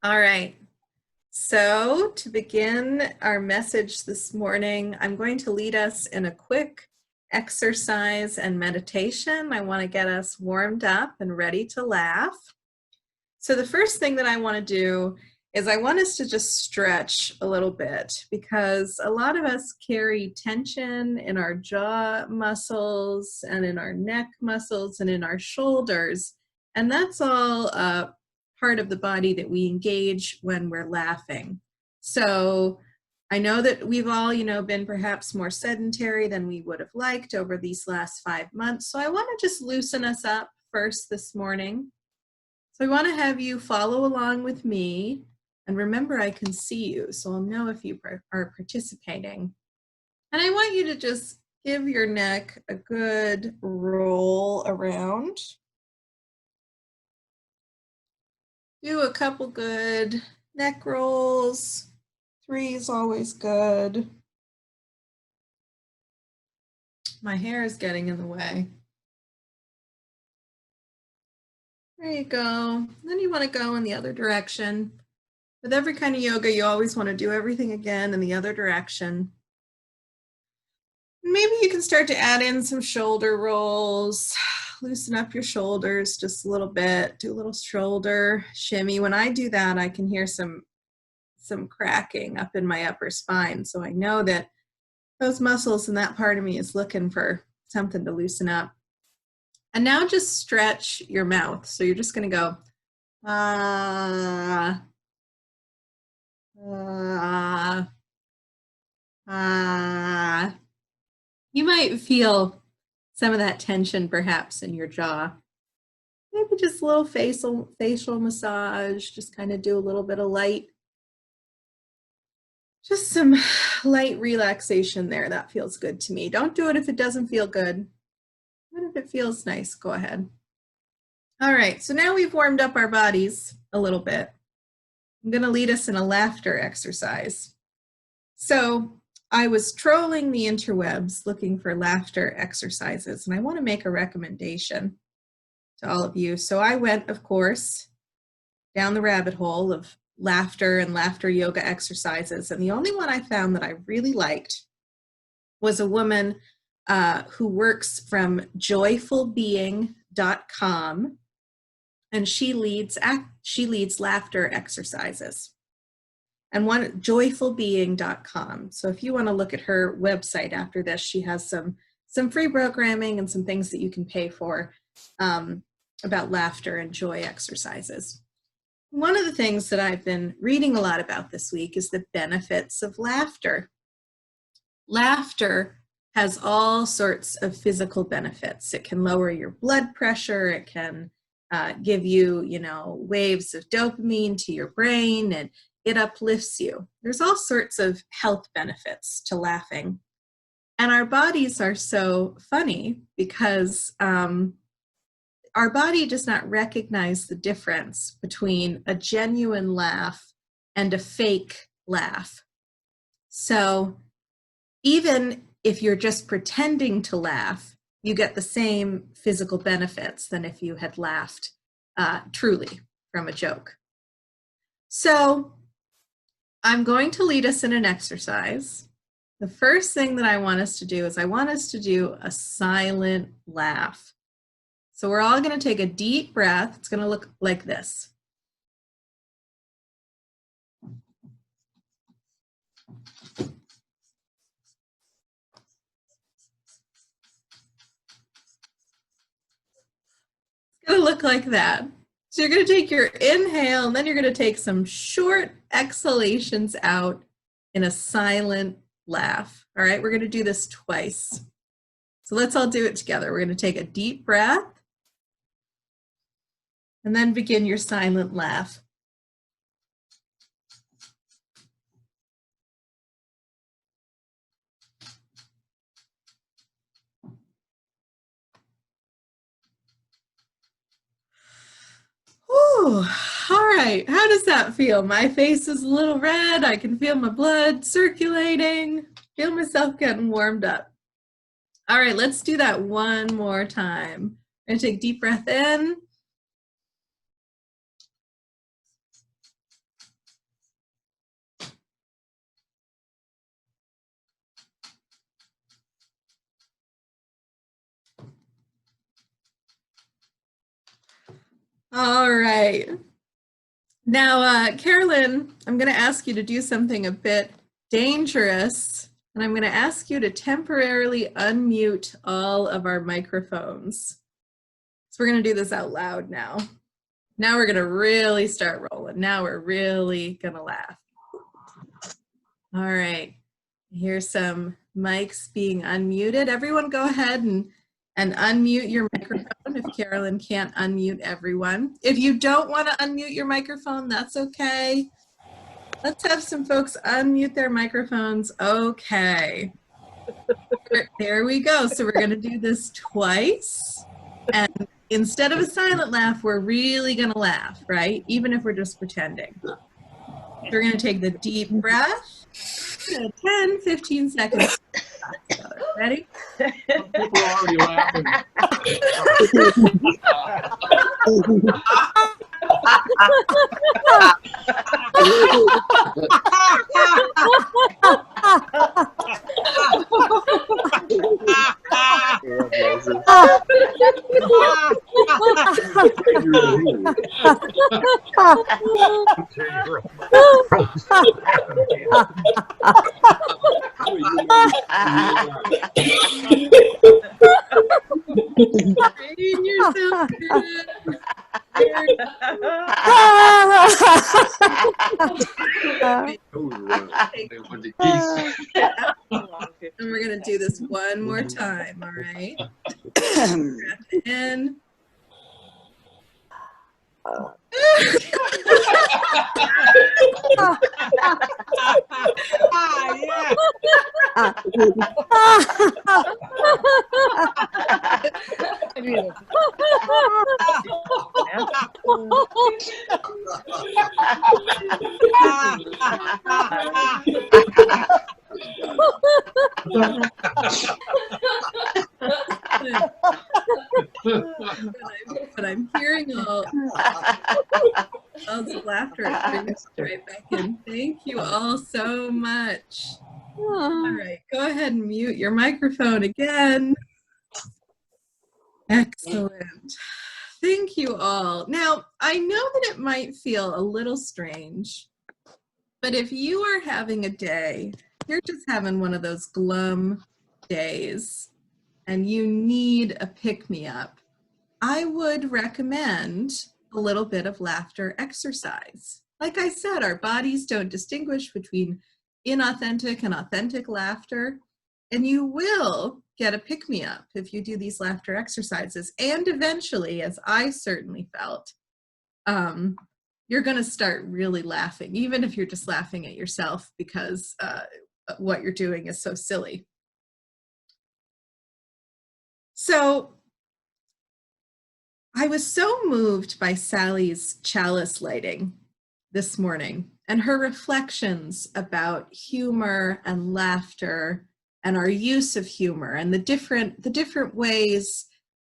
All right. So to begin our message this morning, I'm going to lead us in a quick exercise and meditation. I want to get us warmed up and ready to laugh. So the first thing that I want to do is I want us to just stretch a little bit, because a lot of us carry tension in our jaw muscles and in our neck muscles and in our shoulders. And that's all part of the body that we engage when we're laughing. So I know that we've all, been perhaps more sedentary than we would have liked over these last 5 months. So I want to just loosen us up first this morning. So I want to have you follow along with me, and remember I can see you, so I'll know if you are participating. And I want you to just give your neck a good roll around. Do a couple good neck rolls. 3 is always good. My hair is getting in the way. There you go. Then you want to go in the other direction. With every kind of yoga, you always want to do everything again in the other direction. Maybe you can start to add in some shoulder rolls. Loosen up your shoulders just a little bit. Do a little shoulder shimmy. When I do that, I can hear some cracking up in my upper spine. So I know that those muscles and that part of me is looking for something to loosen up. And now just stretch your mouth. So you're just going to go, ah, ah, ah. You might feel some of that tension perhaps in your jaw. Maybe just a little facial massage, just kind of do a little bit of just some light relaxation there. That feels good to me. Don't do it if it doesn't feel good. But if it feels nice, go ahead. All right, so now we've warmed up our bodies a little bit. I'm going to lead us in a laughter exercise. So I was trolling the interwebs looking for laughter exercises, and I want to make a recommendation to all of you. So I went, of course, down the rabbit hole of laughter and laughter yoga exercises, and the only one I found that I really liked was a woman who works from joyfulbeing.com, and she leads laughter exercises. And one, joyfulbeing.com. So if you want to look at her website after this, she has some free programming and some things that you can pay for about laughter and joy exercises. One of the things that I've been reading a lot about this week is the benefits of laughter. Laughter has all sorts of physical benefits. It can lower your blood pressure. It can give you, waves of dopamine to your brain, and it uplifts you. There's all sorts of health benefits to laughing. And our bodies are so funny because our body does not recognize the difference between a genuine laugh and a fake laugh. So even if you're just pretending to laugh, you get the same physical benefits than if you had laughed truly from a joke. So I'm going to lead us in an exercise. The first thing that I want us to do is I want us to do a silent laugh. So we're all going to take a deep breath. It's going to look like this. It's going to look like that. So you're going to take your inhale, and then you're going to take some short exhalations out in a silent laugh. All right, we're going to do this twice. So let's all do it together. We're going to take a deep breath, and then begin your silent laugh. Ooh, all right, how does that feel? My face is a little red. I can feel my blood circulating. Feel myself getting warmed up. All right, let's do that one more time. I'm gonna take a deep breath in. All right. Now, Carolyn, I'm going to ask you to do something a bit dangerous, and I'm going to ask you to temporarily unmute all of our microphones. So we're going to do this out loud now. Now we're going to really start rolling. Now we're really going to laugh. All right. Here's some mics being unmuted. Everyone go ahead and unmute your microphone if Carolyn can't unmute everyone. If you don't want to unmute your microphone, that's okay. Let's have some folks unmute their microphones. Okay. There we go. So we're going to do this twice. And instead of a silent laugh, we're really going to laugh, right? Even if we're just pretending. So we're going to take the deep breath. 10, 15 seconds. Ready? People are already laughing. Train yourself good. And we're going to do this one more time, all right? Breath in. But I'm hearing all the laughter. It brings me right back in. Thank you all so much. All right, go ahead and mute your microphone again. Excellent. Thank you all. Now, I know that it might feel a little strange, but if you are having a day, you're just having one of those glum days, and you need a pick-me-up, I would recommend a little bit of laughter exercise. Like I said, our bodies don't distinguish between inauthentic and authentic laughter, and you will get a pick-me-up if you do these laughter exercises. And eventually, as I certainly felt, you're going to start really laughing, even if you're just laughing at yourself because what you're doing is so silly. So I was so moved by Sally's chalice lighting this morning and her reflections about humor and laughter and our use of humor and the different ways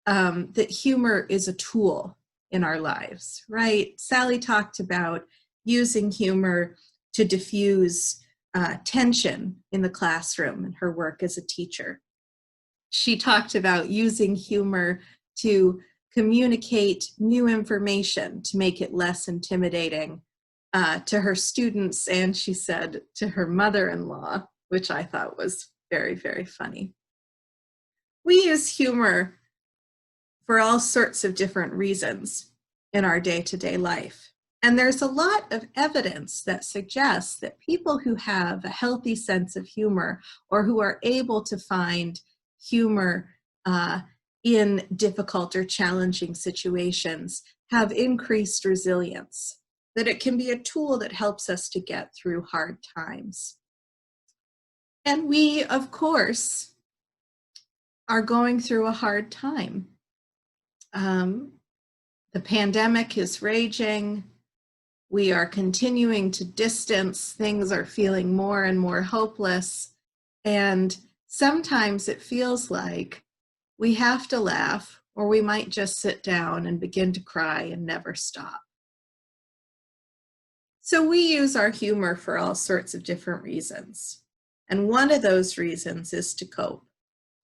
that humor is a tool in our lives, right? Sally talked about using humor to diffuse tension in the classroom in her work as a teacher. She talked about using humor to communicate new information to make it less intimidating to her students, and she said to her mother-in-law, which I thought was very, very funny. We use humor for all sorts of different reasons in our day-to-day life. And there's a lot of evidence that suggests that people who have a healthy sense of humor or who are able to find humor in difficult or challenging situations have increased resilience, that it can be a tool that helps us to get through hard times. And we, of course, are going through a hard time. The pandemic is raging. We are continuing to distance. Things are feeling more and more hopeless. And sometimes it feels like we have to laugh, or we might just sit down and begin to cry and never stop. So we use our humor for all sorts of different reasons. And one of those reasons is to cope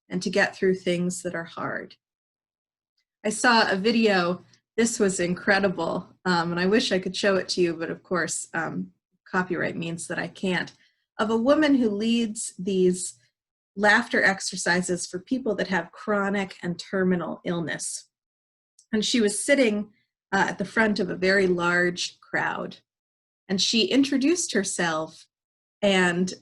and to get through things that are hard. I saw a video this was incredible. And I wish I could show it to you, but of course, copyright means that I can't. Of a woman who leads these laughter exercises for people that have chronic and terminal illness. And she was sitting at the front of a very large crowd. And she introduced herself, and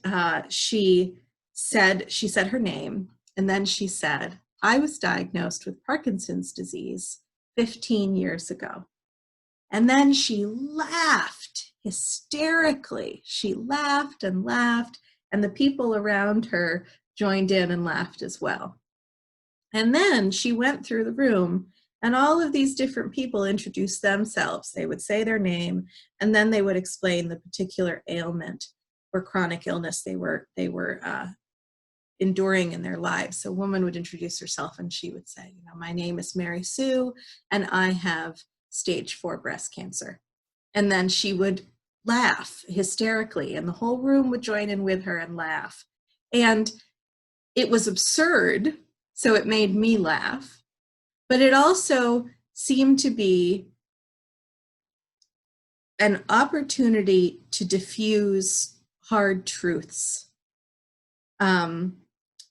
she said her name, and then she said, "I was diagnosed with Parkinson's disease 15 years ago." And then she laughed hysterically. She laughed and laughed, and the people around her joined in and laughed as well. And then she went through the room, and all of these different people introduced themselves. They would say their name, and then they would explain the particular ailment or chronic illness they were enduring in their lives. So a woman would introduce herself, and she would say, "My name is Mary Sue, and I have stage 4 breast cancer." And then she would laugh hysterically, and the whole room would join in with her and laugh. And it was absurd, so it made me laugh. But it also seemed to be an opportunity to diffuse hard truths.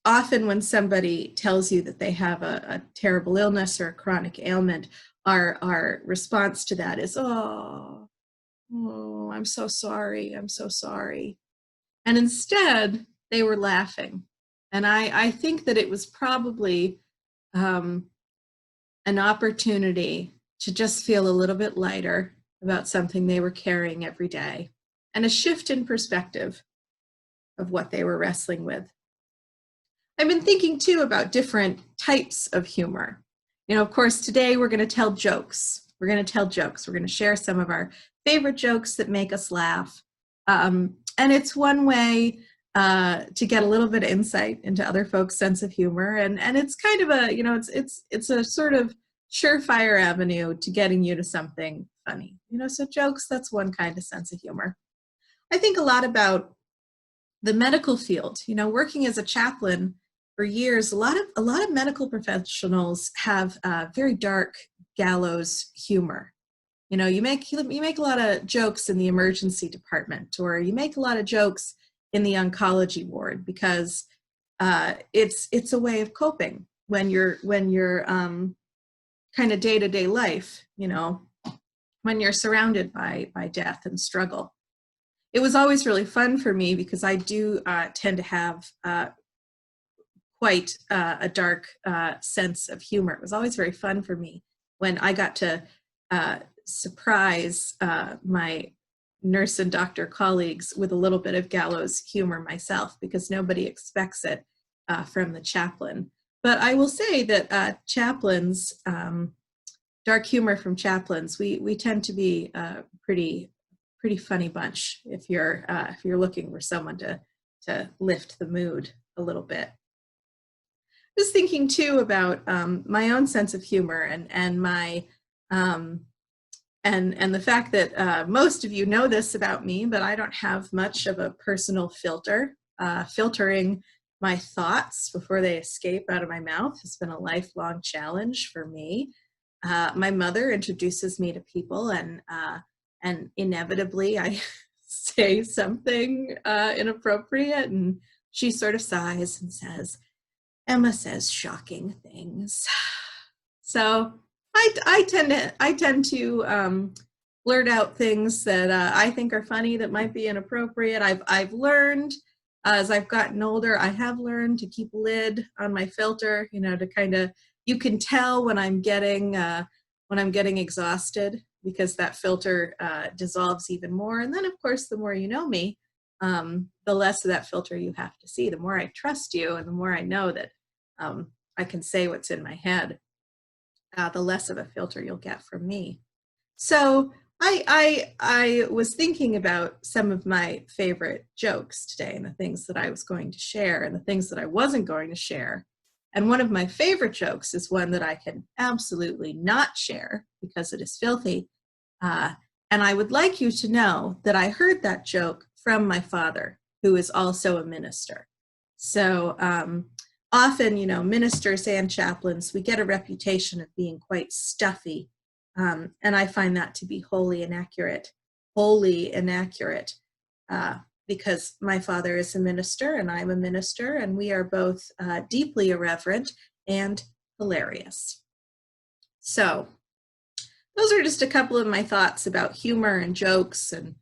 Often when somebody tells you that they have a terrible illness or a chronic ailment, our response to that is, oh, I'm so sorry, I'm so sorry. And instead, they were laughing. And I think that it was probably an opportunity to just feel a little bit lighter about something they were carrying every day, and a shift in perspective of what they were wrestling with. I've been thinking too about different types of humor. Of course, today we're going to tell jokes. We're going to share some of our favorite jokes that make us laugh. And it's one way to get a little bit of insight into other folks' sense of humor. And it's kind of a, it's a sort of surefire avenue to getting you to something funny. So jokes, that's one kind of sense of humor. I think a lot about the medical field. Working as a chaplain for years, a lot of medical professionals have very dark gallows humor. You make a lot of jokes in the emergency department, or you make a lot of jokes in the oncology ward, because it's a way of coping when you're kind of day-to-day life, when you're surrounded by death and struggle. It was always really fun for me because I do tend to have quite a dark sense of humor. It was always very fun for me when I got to surprise my nurse and doctor colleagues with a little bit of gallows humor myself, because nobody expects it from the chaplain. But I will say that chaplains, dark humor from chaplains, we tend to be a pretty funny bunch if you're looking for someone to lift the mood a little bit. I was thinking too about my own sense of humor and my and the fact that most of you know this about me, but I don't have much of a personal filter. Filtering my thoughts before they escape out of my mouth has been a lifelong challenge for me. My mother introduces me to people, and inevitably I say something inappropriate, and she sort of sighs and says, "Emma says shocking things." So I tend to blurt out things that I think are funny that might be inappropriate. I've learned as I've gotten older, I have learned to keep a lid on my filter, to kind of, you can tell when I'm getting exhausted, because that filter dissolves even more. And then of course, the more you know me, the less of that filter you have to see. The more I trust you, and the more I know that I can say what's in my head, the less of a filter you'll get from me. So I was thinking about some of my favorite jokes today, and the things that I was going to share and the things that I wasn't going to share. And one of my favorite jokes is one that I can absolutely not share because it is filthy. And I would like you to know that I heard that joke from my father, who is also a minister. So often, ministers and chaplains, we get a reputation of being quite stuffy And I find that to be wholly inaccurate, because my father is a minister and I'm a minister, and we are both deeply irreverent and hilarious. So those are just a couple of my thoughts about humor and jokes and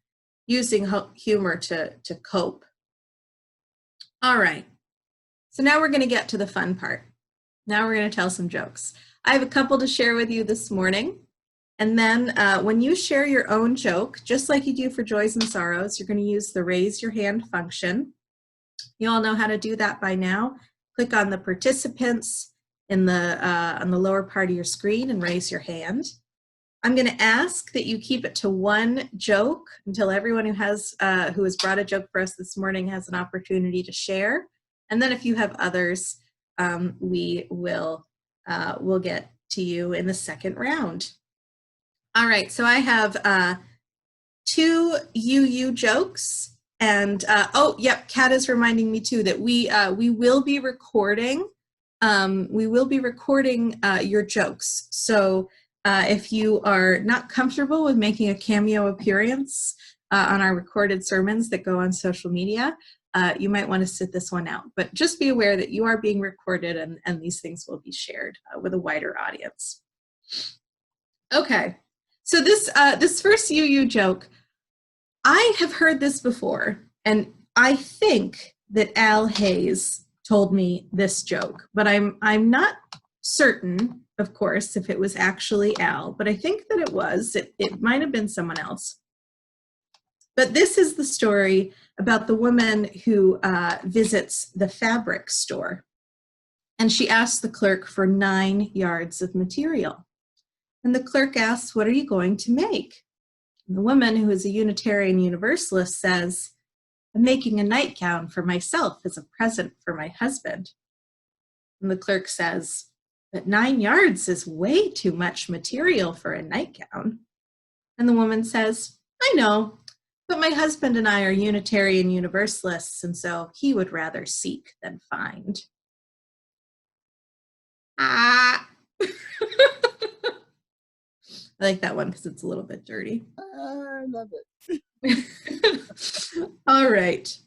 using humor to cope. All right, so now we're going to get to the fun part. Now we're going to tell some jokes. I have a couple to share with you this morning. And then when you share your own joke, just like you do for Joys and Sorrows, you're going to use the raise your hand function. You all know how to do that by now. Click on the participants in on the lower part of your screen and raise your hand. I'm going to ask that you keep it to one joke until everyone who has brought a joke for us this morning has an opportunity to share. And then if you have others, we'll get to you in the second round. All right, so I have 2 UU jokes, and oh, yep, Kat is reminding me too that we will be recording. Your jokes. So if you are not comfortable with making a cameo appearance on our recorded sermons that go on social media, you might want to sit this one out. But just be aware that you are being recorded, and these things will be shared with a wider audience. Okay. So this first UU joke, I have heard this before, and I think that Al Hayes told me this joke, but I'm not certain, of course, if it was actually Al, but I think that it was. It might have been someone else. But this is the story about the woman who visits the fabric store, and she asks the clerk for 9 yards of material. And the clerk asks, "What are you going to make?" And the woman, who is a Unitarian Universalist, says, "I'm making a nightgown for myself as a present for my husband." And the clerk says, "But 9 yards is way too much material for a nightgown." And the woman says, "I know, but my husband and I are Unitarian Universalists, and so he would rather seek than find." Ah! I like that one because it's a little bit dirty. I love it. All right.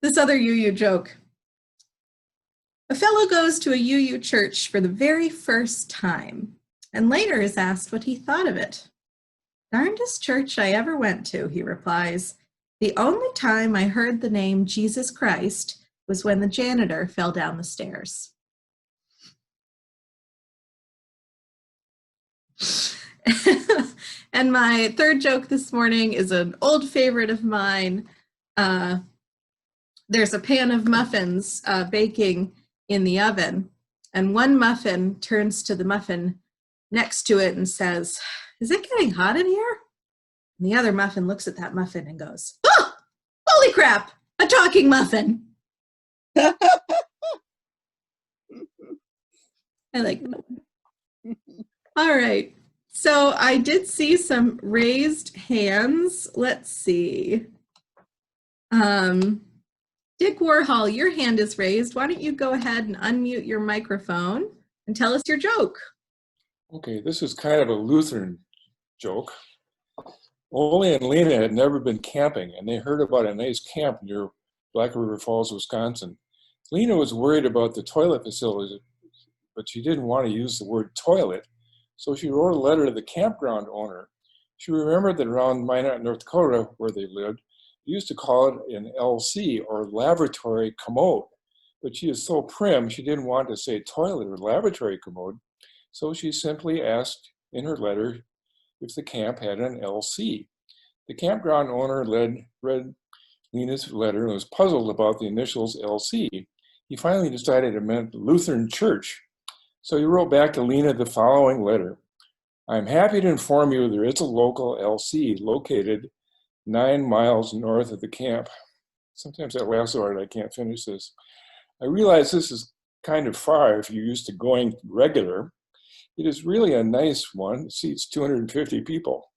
This other UU joke. A fellow goes to a UU church for the very first time, and later is asked what he thought of it. "Darndest church I ever went to," he replies. "The only time I heard the name Jesus Christ was when the janitor fell down the stairs." And my third joke this morning is an old favorite of mine. There's a pan of muffins baking in the oven, and one muffin turns to the muffin next to it and says, "Is it getting hot in here?" And the other muffin looks at that muffin and goes, "Oh, holy crap, a talking muffin." I like that one. All right. So I did see some raised hands. Let's see. Dick Warhol, your hand is raised. Why don't you go ahead and unmute your microphone and tell us your joke? Okay, this is kind of a Lutheran joke. Ole and Lena had never been camping, and they heard about a nice camp near Black River Falls, Wisconsin. Lena was worried about the toilet facilities, but she didn't want to use the word toilet. So she wrote a letter to the campground owner. She remembered that around Minot, North Dakota, where they lived, they used to call it an LC, or laboratory commode. But she is so prim, she didn't want to say toilet or laboratory commode. So she simply asked in her letter if the camp had an LC. The campground owner read Lena's letter and was puzzled about the initials LC. He finally decided it meant Lutheran Church. So he wrote back to Lena the following letter. "I'm happy to inform you there is a local LC located 9 miles north of the camp." Sometimes that laughs so hard I can't finish this. "I realize this is kind of far if you're used to going regular. It is really a nice one. It seats 250 people.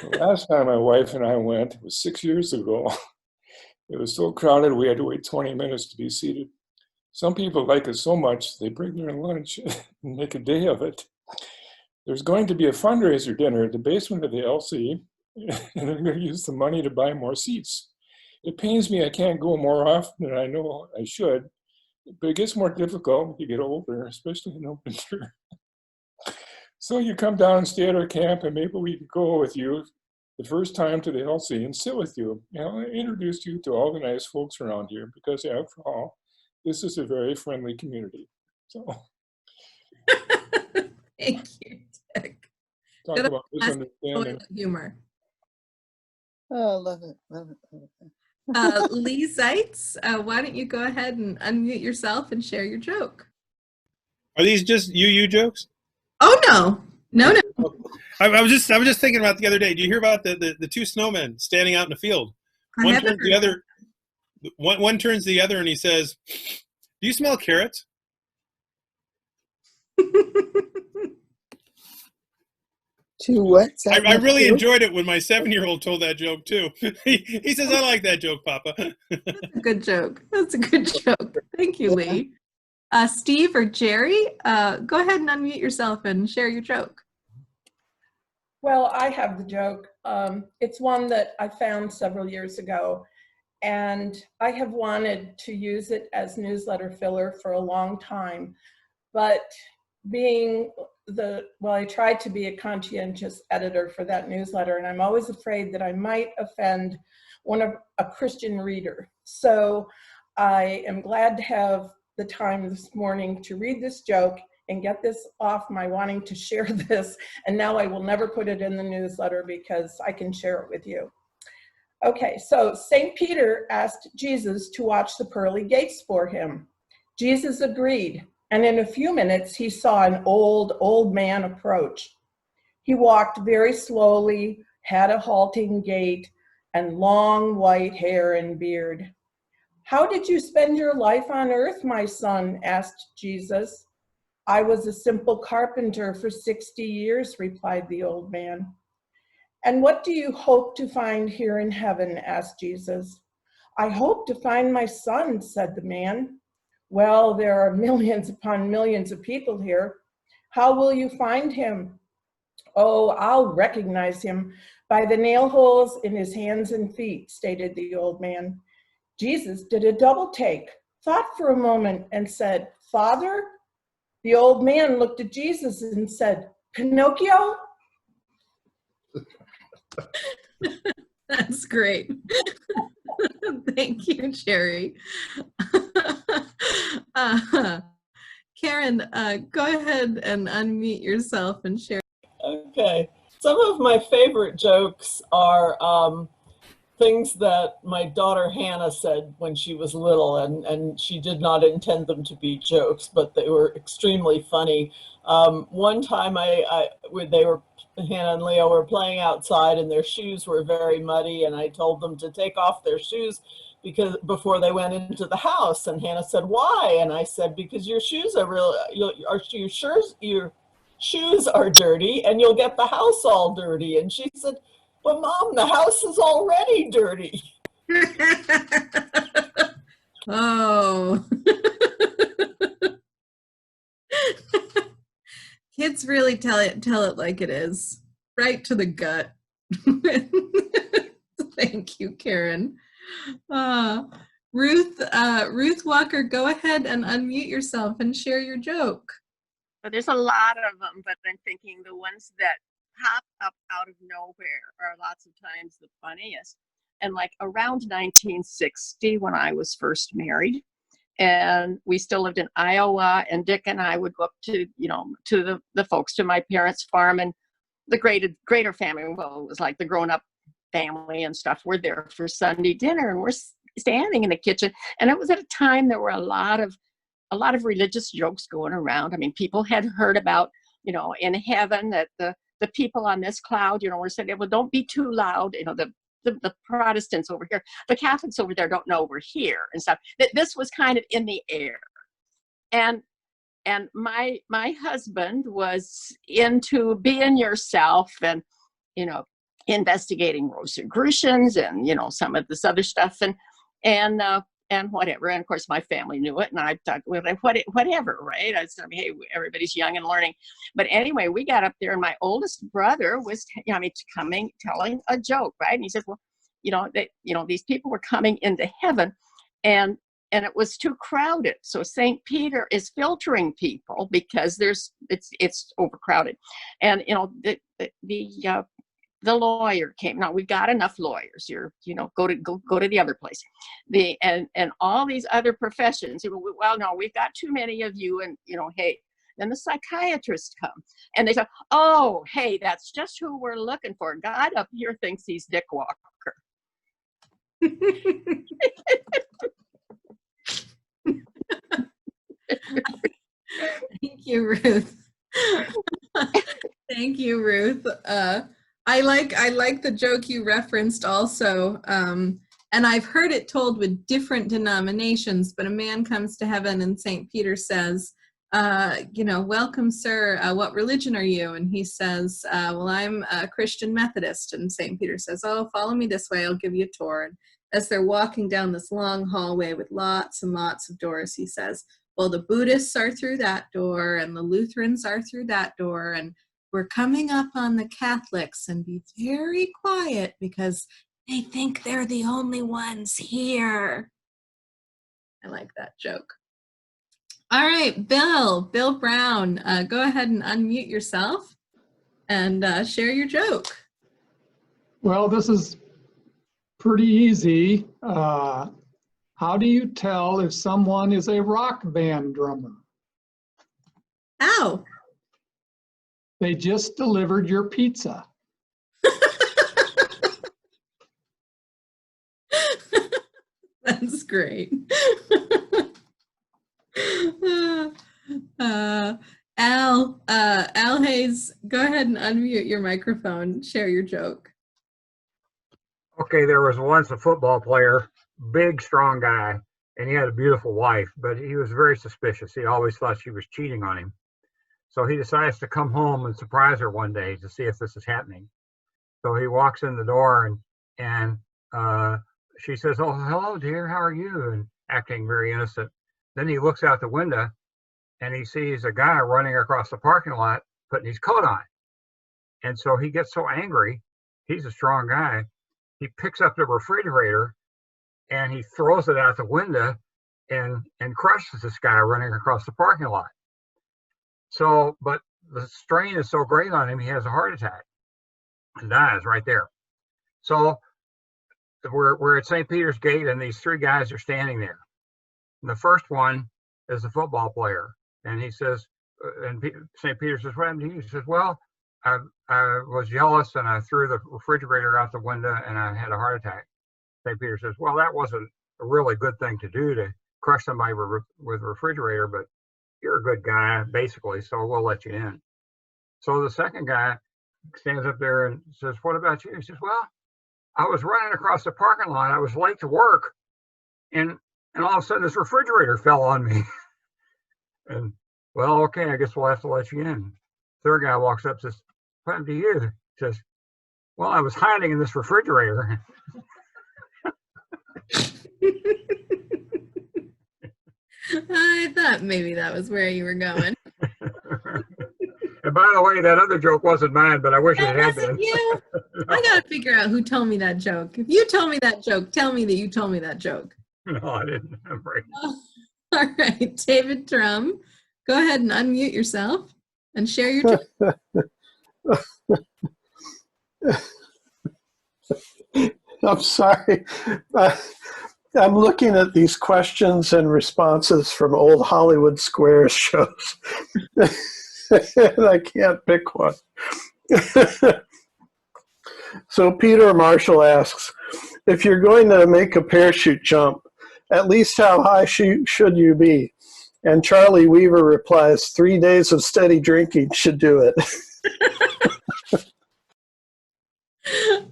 The last time my wife and I went was 6 years ago. It was so crowded we had to wait 20 minutes to be seated. Some people like it so much they bring their lunch and make a day of it. there's going to be a fundraiser dinner at the basement of the LC, and I'm going to use the money to buy more seats. It pains me I can't go more often than I know I should, but it gets more difficult when you get older, especially in the winter. So you come down and stay at our camp, and maybe we can go with you the first time to the LC and sit with you. And I'll introduce you to all the nice folks around here, because after all, this is a very friendly community. So Thank you, Dick. talk Good about misunderstanding. humor. Oh, love it, love it, love it. Lee Zeitz, why don't you go ahead and unmute yourself and share your joke? Are these just you jokes? Oh no. I was just thinking about the other day. Do you hear about the two snowmen standing out in the field? One turns the other. One turns the other and he says, "Do you smell carrots?" To what? I really enjoyed it when my 7-year-old told that joke too. He says, "I like that joke, Papa." That's a good joke. That's a good joke. Thank you, Lee. Steve or Jerry, go ahead and unmute yourself and share your joke. Well, I have the joke. It's one that I found several years ago, and I have wanted to use it as newsletter filler for a long time. But I tried to be a conscientious editor for that newsletter, and I'm always afraid that I might offend a Christian reader. So I am glad to have the time this morning to read this joke and get this off my wanting to share this. And now I will never put it in the newsletter because I can share it with you. Okay, so St. Peter asked Jesus to watch the pearly gates for him. Jesus agreed. And in a few minutes, he saw an old man approach. He walked very slowly, had a halting gait, and long white hair and beard. "How did you spend your life on earth, my son?" asked Jesus. "I was a simple carpenter for 60 years, replied the old man. "And what do you hope to find here in heaven?" asked Jesus. "I hope to find my son," said the man. "Well, there are millions upon millions of people here. How will you find him?" "Oh, I'll recognize him by the nail holes in his hands and feet," stated the old man. Jesus did a double take, thought for a moment, and said, "Father?" The old man looked at Jesus and said, "Pinocchio?" That's great. Thank you, Jerry. Karen, go ahead and unmute yourself and share. Okay. Some of my favorite jokes are things that my daughter Hannah said when she was little, and she did not intend them to be jokes, but they were extremely funny. One time Hannah and Leo were playing outside and their shoes were very muddy, and I told them to take off their shoes before they went into the house. And Hannah said, "Why?" And I said, "Because your shoes are your shoes are dirty and you'll get the house all dirty." And she said, "But Mom, the house is already dirty." Oh. Kids really tell it like it is, right to the gut. Thank you, Karen. Ruth Walker, go ahead and unmute yourself and share your joke. But there's a lot of them, but I'm thinking the ones that pop up out of nowhere are lots of times the funniest. And like around 1960, when I was first married, and we still lived in Iowa, and Dick and I would go up to the folks, to my parents' farm, and the greater family, well, it was like the grown-up family and stuff, were there for Sunday dinner, and we're standing in the kitchen. And it was at a time there were a lot of religious jokes going around. I mean, people had heard about, in heaven, that the people on this cloud, were saying, "Well, don't be too loud." The Protestants over here, the Catholics over there don't know we're here and stuff. That this was kind of in the air. And my husband was into being yourself and, investigating Rosicrucians and, some of this other stuff. And and whatever. And of course, my family knew it, and I thought, well, whatever, right? I said, hey, everybody's young and learning. But anyway, we got up there, and my oldest brother was, telling a joke, right? And he said, well, these people were coming into heaven, and it was too crowded. So St. Peter is filtering people because it's overcrowded. And, the lawyer came. Now we've got enough lawyers. Go to the other place. And all these other professions. Well, no, we've got too many of you. And hey, then the psychiatrists come, and they say, oh, hey, that's just who we're looking for. God up here thinks he's Dick Walker. Thank you, Ruth. Thank you, Ruth. I like the joke you referenced also, and I've heard it told with different denominations, but a man comes to heaven and St. Peter says, welcome, sir, what religion are you? And he says, well, I'm a Christian Methodist. And St. Peter says, oh, follow me this way, I'll give you a tour. And as they're walking down this long hallway with lots and lots of doors, he says, well, the Buddhists are through that door, and the Lutherans are through that door, and we're coming up on the Catholics, and be very quiet because they think they're the only ones here. I like that joke. All right, Bill Brown, go ahead and unmute yourself and share your joke. Well, this is pretty easy. How do you tell if someone is a rock band drummer? How? They just delivered your pizza. That's great. Al Hayes, go ahead and unmute your microphone. Share your joke. Okay, there was once a football player, big, strong guy, and he had a beautiful wife, but he was very suspicious. He always thought she was cheating on him. So he decides to come home and surprise her one day to see if this is happening. So he walks in the door and she says, oh, hello, dear, how are you? And acting very innocent. Then he looks out the window and he sees a guy running across the parking lot putting his coat on. And so he gets so angry, he's a strong guy, he picks up the refrigerator and he throws it out the window and crushes this guy running across the parking lot. So, but the strain is so great on him, he has a heart attack and dies right there. So we're at St. Peter's Gate, and these three guys are standing there. And the first one is a football player, and he says, and St. Peter says, what happened to you? He says, well, I was jealous, and I threw the refrigerator out the window, and I had a heart attack. St. Peter says, well, that wasn't a really good thing to do, to crush somebody with a refrigerator, but you're a good guy, basically, so we'll let you in. So the second guy stands up there and says, what about you? He says, well, I was running across the parking lot. I was late to work, and all of a sudden this refrigerator fell on me. And, well, okay, I guess we'll have to let you in. Third guy walks up and says, what happened to you? He says, well, I was hiding in this refrigerator. I thought maybe that was where you were going. And by the way, that other joke wasn't mine, but I wish it had been. You? No. I gotta figure out who told me that joke. If you told me that joke, tell me that you told me that joke. No, I didn't. I'm afraid. All right, David Drum, go ahead and unmute yourself and share your joke. I'm sorry. I'm looking at these questions and responses from old Hollywood Squares shows, and I can't pick one. So Peter Marshall asks, if you're going to make a parachute jump, at least how high should you be? And Charlie Weaver replies, 3 days of steady drinking should do it.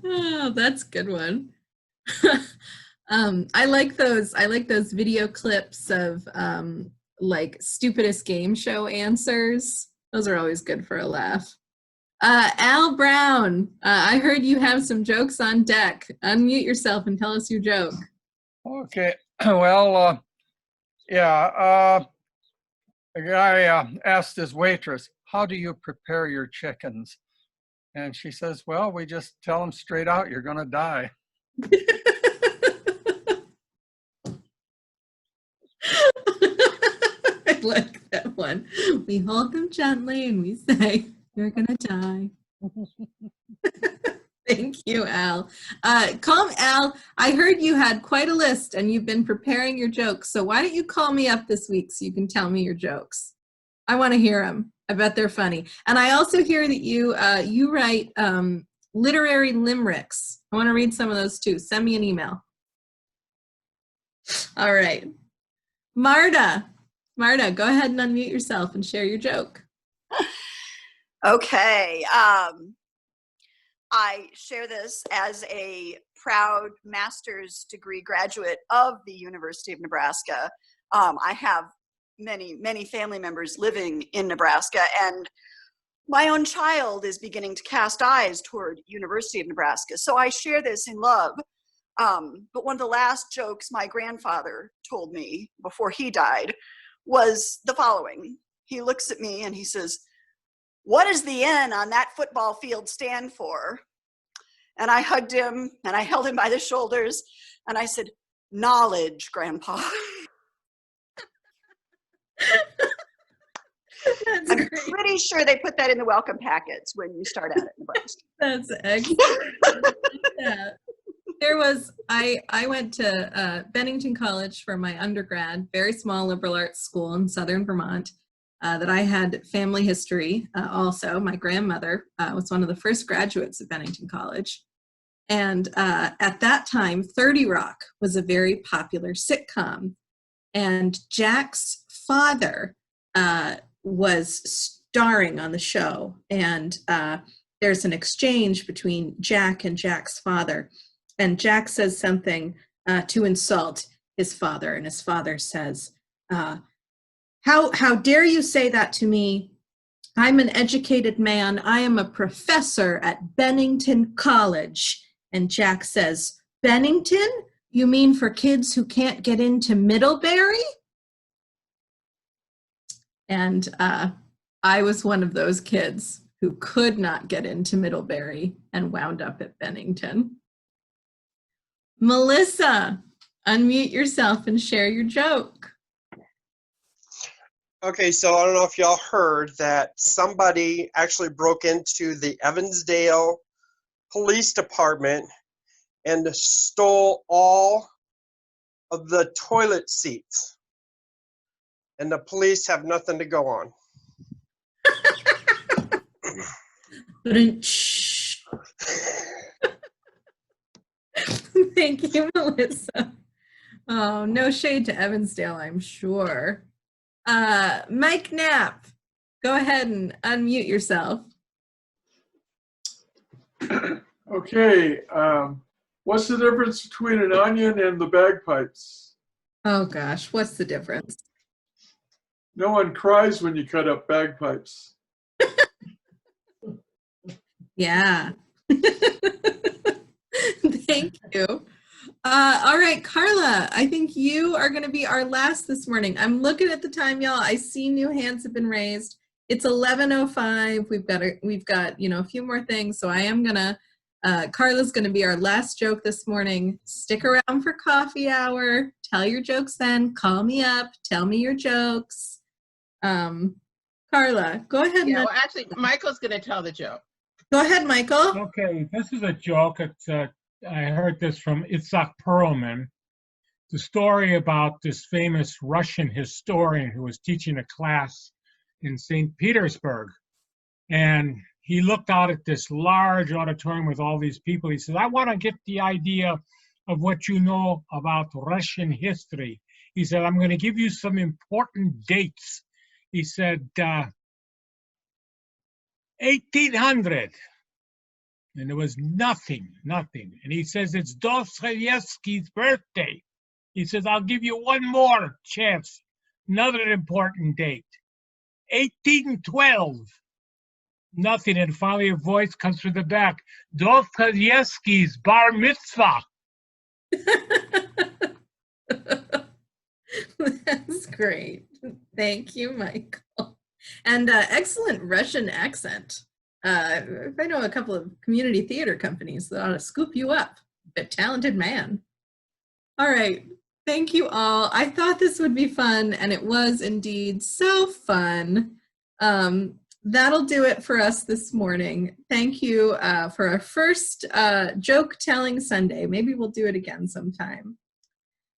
Oh, that's a good one. I like those video clips of like stupidest game show answers. Those are always good for a laugh. Al Brown, I heard you have some jokes on deck. Unmute yourself and tell us your joke. Okay, Well, yeah, a guy asked his waitress, "How do you prepare your chickens?" And she says, "Well, we just tell them straight out, you're going to die." I like that one. We hold them gently and we say, "You're going to die." Thank you, Al. Al, I heard you had quite a list and you've been preparing your jokes. So why don't you call me up this week so you can tell me your jokes? I want to hear them. I bet they're funny. And I also hear that you write literary limericks. I want to read some of those too. Send me an email. All right. Marta, go ahead and unmute yourself and share your joke. Okay. I share this as a proud master's degree graduate of the University of Nebraska. I have many family members living in Nebraska, and my own child is beginning to cast eyes toward University of Nebraska. So I share this in love. But one of the last jokes my grandfather told me before he died was the following. He looks at me and he says, "What does the N on that football field stand for?" And I hugged him and I held him by the shoulders and I said, "Knowledge, Grandpa." I'm pretty sure they put that in the welcome packets when you start out at Nebraska. That's excellent. There was, I went to Bennington College for my undergrad, very small liberal arts school in southern Vermont, that I had family history also. My grandmother was one of the first graduates of Bennington College. And at that time, 30 Rock was a very popular sitcom. And Jack's father was starring on the show. And there's an exchange between Jack and Jack's father. And Jack says something to insult his father. And his father says, how dare you say that to me? I'm an educated man. I am a professor at Bennington College. And Jack says, "Bennington? You mean for kids who can't get into Middlebury?" And I was one of those kids who could not get into Middlebury and wound up at Bennington. Melissa, unmute yourself and share your joke. Okay, so I don't know if y'all heard that somebody actually broke into the Evansdale Police Department and stole all of the toilet seats. And the police have nothing to go on. Thank you, Melissa. Oh, no shade to Evansdale, I'm sure. Mike Knapp, go ahead and unmute yourself. Okay, what's the difference between an onion and the bagpipes? Oh gosh, what's the difference? No one cries when you cut up bagpipes. Yeah. Thank you. All right, Carla, I think you are going to be our last this morning. I'm looking at the time, y'all. I see new hands have been raised. It's 11:05. We've got a few more things, so I am gonna. Carla's gonna be our last joke this morning. Stick around for coffee hour. Tell your jokes then. Call me up. Tell me your jokes. Carla, go ahead. Yeah, well, actually, Michael's gonna tell the joke. Go ahead, Michael. Okay, this is a joke. I heard this from Itzhak Perlman. The story about this famous Russian historian who was teaching a class in St. Petersburg. And he looked out at this large auditorium with all these people. He said, "I want to get the idea of what you know about Russian history." He said, "I'm going to give you some important dates." He said, 1800. And there was nothing. And he says, "It's Dostoevsky's birthday." He says, "I'll give you one more chance. Another important date. 1812. Nothing. And finally a voice comes from the back. "Dostoevsky's bar mitzvah." That's great. Thank you, Michael. And excellent Russian accent. I know a couple of community theater companies that ought to scoop you up. But talented man. All right. Thank you all. I thought this would be fun, and it was indeed so fun. That'll do it for us this morning. Thank you for our first joke telling Sunday. Maybe we'll do it again sometime.